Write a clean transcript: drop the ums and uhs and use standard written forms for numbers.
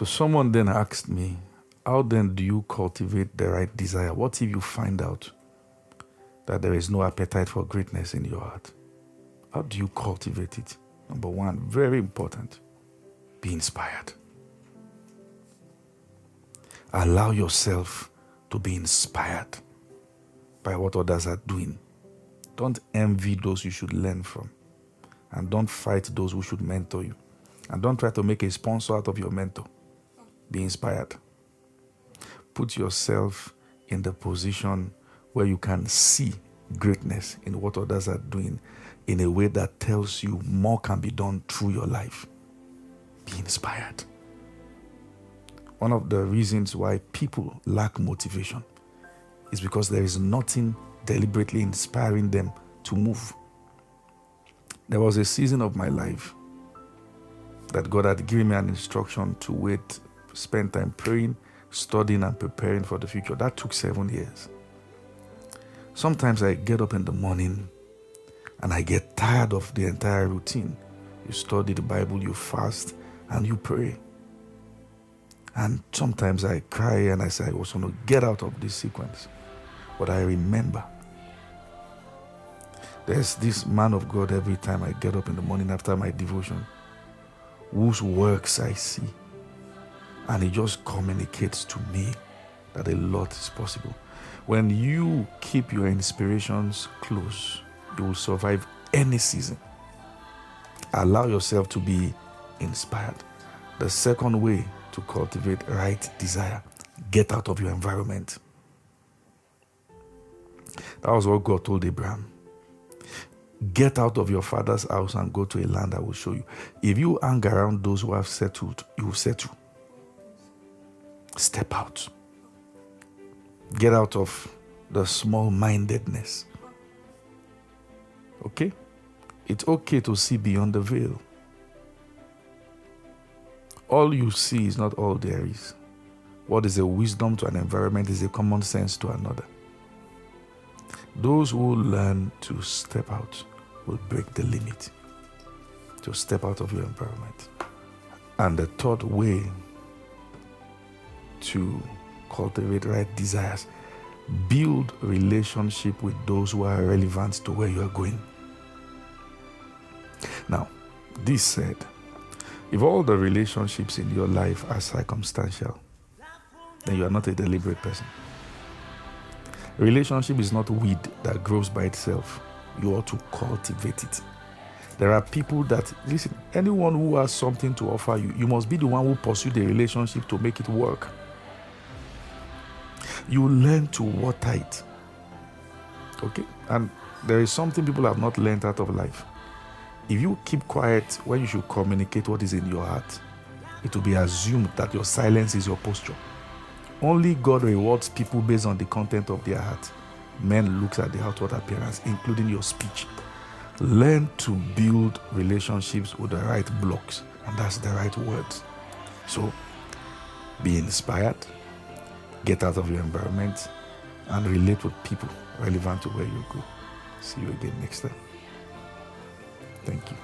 So someone then asked me, how then do you cultivate the right desire? What if you find out that there is no appetite for greatness in your heart? How do you cultivate it? Number one, very important, be inspired. Allow yourself to be inspired by what others are doing. Don't envy those you should learn from. And don't fight those who should mentor you. And don't try to make a sponsor out of your mentor. Be inspired. Put yourself in the position where you can see greatness in what others are doing in a way that tells you more can be done through your life. Be inspired. One of the reasons why people lack motivation is because there is nothing deliberately inspiring them to move. There was a season of my life that God had given me an instruction to wait, spend time praying, studying and preparing for the future. That took 7 years. Sometimes I get up in the morning and I get tired of the entire routine. You study the Bible, you fast, and you pray. And sometimes I cry and I say, I was going to get out of this sequence. But I remember there's this man of God every time I get up in the morning after my devotion, whose works I see. And he just communicates to me that a lot is possible. When you keep your inspirations close, you will survive any season. Allow yourself to be inspired. The second way to cultivate right desire, get out of your environment. That was what God told Abraham. Get out of your father's house and go to a land I will show you. If you hang around those who have settled, you will settle. Step out. Get out of the small-mindedness. Okay? It's okay to see beyond the veil. All you see is not all there is. What is a wisdom to an environment is a common sense to another. Those who learn to step out will break the limit. To step out of your environment. And the third way to cultivate right desires, build relationship with those who are relevant to where you are going. Now, this said, if all the relationships in your life are circumstantial, then you are not a deliberate person. Relationship is not weed that grows by itself. You ought to cultivate it. There are people that, listen, anyone who has something to offer you, you must be the one who pursue the relationship to make it work. You learn to water it. Okay? And there is something people have not learned out of life. If you keep quiet when you should communicate what is in your heart, it will be assumed that your silence is your posture. Only God rewards people based on the content of their heart. Men looks at the outward appearance, including your speech. Learn to build relationships with the right blocks, and that's the right words. So, be inspired, get out of your environment, and relate with people relevant to where you go. See you again next time. Thank you.